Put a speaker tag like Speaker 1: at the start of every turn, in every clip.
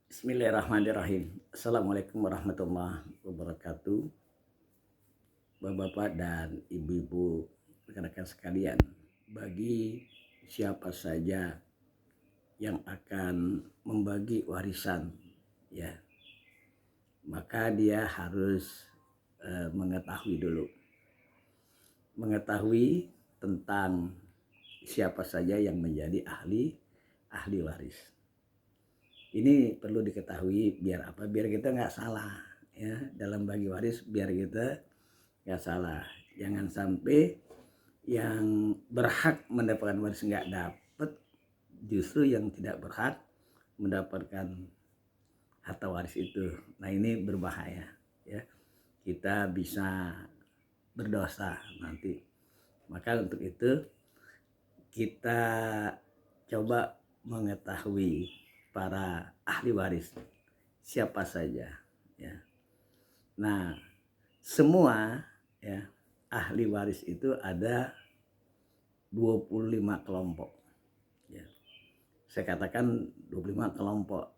Speaker 1: Bismillahirrahmanirrahim. Assalamualaikum warahmatullahi wabarakatuh. Bapak-bapak dan ibu-ibu, rekan-rekan sekalian, bagi siapa saja yang akan membagi warisan, ya, maka dia harus mengetahui tentang siapa saja yang menjadi ahli waris. Ini perlu diketahui biar apa? Biar kita nggak salah, ya, dalam bagi waris, biar kita nggak salah. Jangan sampai yang berhak mendapatkan waris nggak dapat, justru yang tidak berhak mendapatkan harta waris itu. Nah, ini berbahaya, ya. Kita bisa berdosa nanti. Maka untuk itu kita coba mengetahui para ahli waris siapa saja, ya. Nah, semua, ya, ahli waris itu ada 25 kelompok, ya. Saya katakan 25 kelompok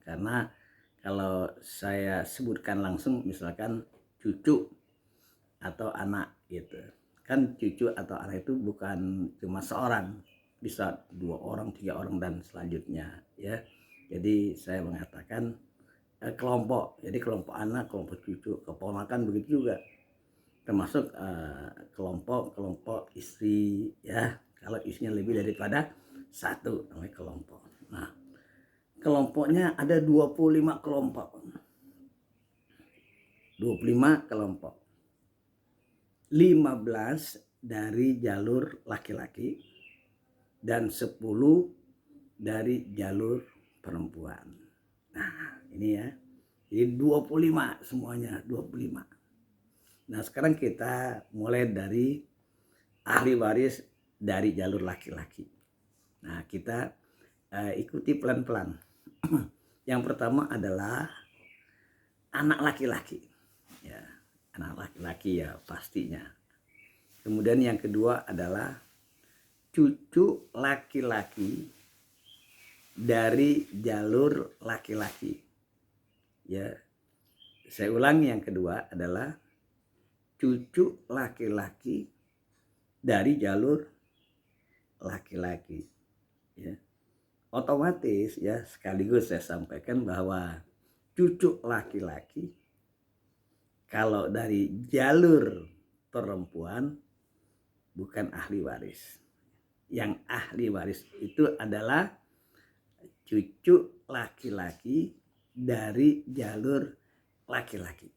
Speaker 1: karena kalau saya sebutkan langsung, misalkan cucu atau anak gitu. Kan cucu atau anak itu bukan cuma seorang, bisa 2 orang, 3 orang dan selanjutnya, ya. Jadi saya mengatakan kelompok. Jadi kelompok anak, kelompok cucu, keponakan begitu juga. Termasuk kelompok istri, ya. Kalau istrinya lebih daripada satu namanya kelompok. Nah, kelompoknya ada 25 kelompok. 25 kelompok. 15 dari jalur laki-laki dan 10 dari jalur perempuan. Nah, ini ya. Jadi 25 semuanya, 25. Nah, sekarang kita mulai dari ahli waris dari jalur laki-laki. Nah, kita ikuti pelan-pelan. Yang pertama adalah anak laki-laki. Ya, anak laki-laki ya pastinya. Kemudian yang kedua adalah cucu laki-laki dari jalur laki-laki. Ya, saya ulangi, yang kedua adalah cucu laki-laki dari jalur laki-laki. Ya, otomatis, ya, sekaligus saya sampaikan bahwa cucu laki-laki kalau dari jalur perempuan bukan ahli waris. Yang ahli waris itu adalah cucu laki-laki dari jalur laki-laki.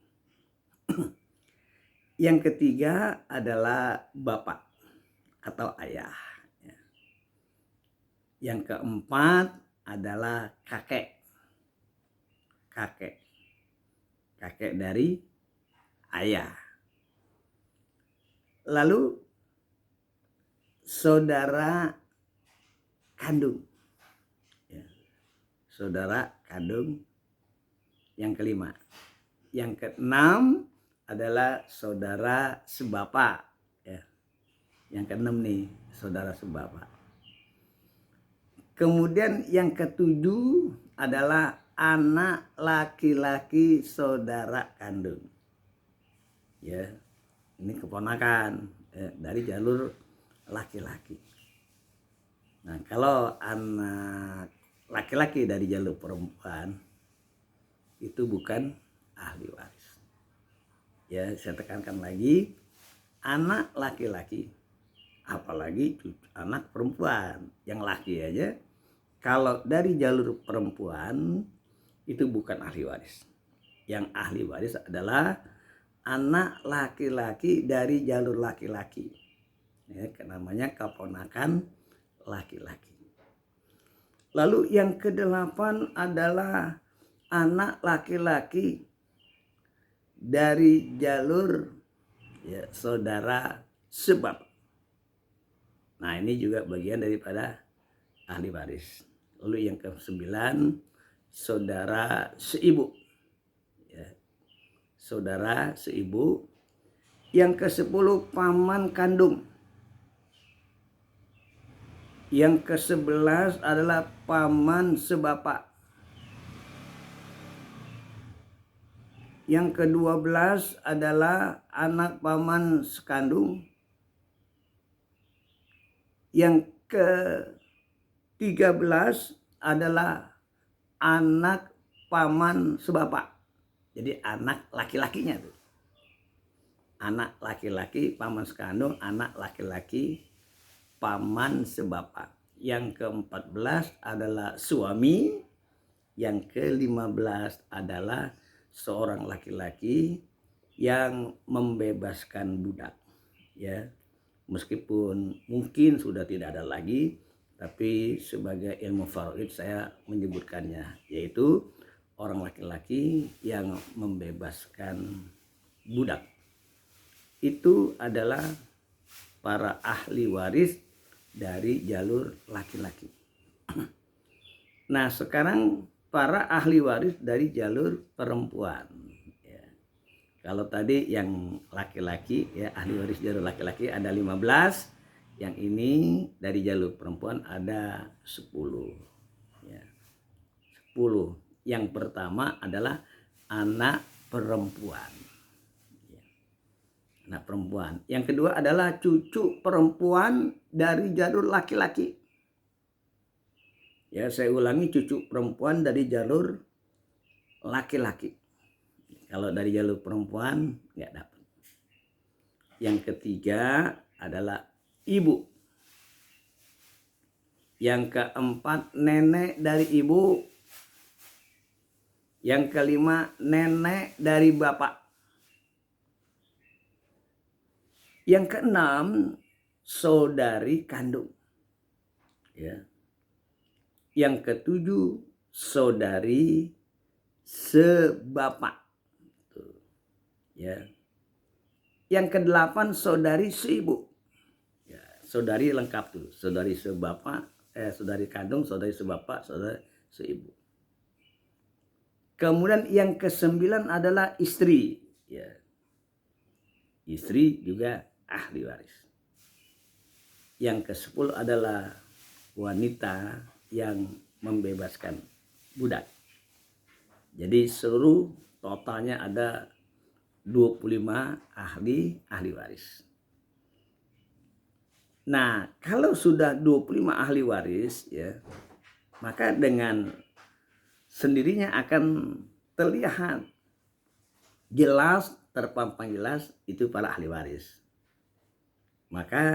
Speaker 1: Yang ketiga adalah bapak atau ayah. Yang keempat adalah kakek. Kakek dari ayah. Lalu saudara kandung. Ya, saudara kandung yang kelima. Yang keenam adalah saudara sebapak. Ya. Yang keenam nih, saudara sebapak. Kemudian yang ketujuh adalah anak laki-laki saudara kandung. Ya, ini keponakan, ya, dari jalur laki-laki. Nah, kalau anak laki-laki dari jalur perempuan itu bukan ahli waris. Ya, saya tekankan lagi, anak laki-laki, apalagi anak perempuan, yang laki aja, kalau dari jalur perempuan itu bukan ahli waris. Yang ahli waris adalah anak laki-laki dari jalur laki-laki. Ya, namanya keponakan laki-laki. Lalu yang kedelapan adalah anak laki-laki dari jalur, ya, saudara sebab. Nah, ini juga bagian daripada ahli waris. Lalu yang ke-9 saudara seibu, ya, saudara seibu. Yang ke-10 paman kandung. Yang ke-11 adalah paman sebapak. Yang ke-12 adalah anak paman sekandung. Yang ke-13 adalah anak paman sebapak. Jadi anak laki-lakinya tuh. Anak laki-laki paman sekandung, anak laki-laki paman sebapak. Yang ke-14 adalah suami. Yang ke-15 adalah seorang laki-laki yang membebaskan budak, ya. Meskipun mungkin sudah tidak ada lagi, tapi sebagai ilmu faraid saya menyebutkannya, yaitu orang laki-laki yang membebaskan budak. Itu adalah para ahli waris dari jalur laki-laki. Nah, sekarang para ahli waris dari jalur perempuan. Ya. Kalau tadi yang laki-laki, ya, ahli waris jalur laki-laki ada 15, yang ini dari jalur perempuan ada 10. Ya. 10. Yang pertama adalah anak perempuan. Ya. Anak perempuan. Yang kedua adalah cucu perempuan dari jalur laki-laki. Ya, saya ulangi, cucu perempuan dari jalur laki-laki. Kalau dari jalur perempuan nggak dapat. Yang ketiga adalah ibu. Yang keempat nenek dari ibu. Yang kelima nenek dari bapak. Yang keenam saudari kandung. Ya. Yang ketujuh saudari sebapak. Ya. Yang kedelapan saudari seibu. Ya, saudari lengkap tuh, saudari sebapak, saudari kandung, saudari sebapak, saudari seibu. Kemudian yang ke-9 adalah istri. Ya. Istri juga ahli waris. Yang ke-10 adalah wanita yang membebaskan budak. Jadi seluruh totalnya ada 25 ahli waris. Nah, kalau sudah 25 ahli waris, ya, maka dengan sendirinya akan terlihat jelas, terpampang jelas itu para ahli waris. Maka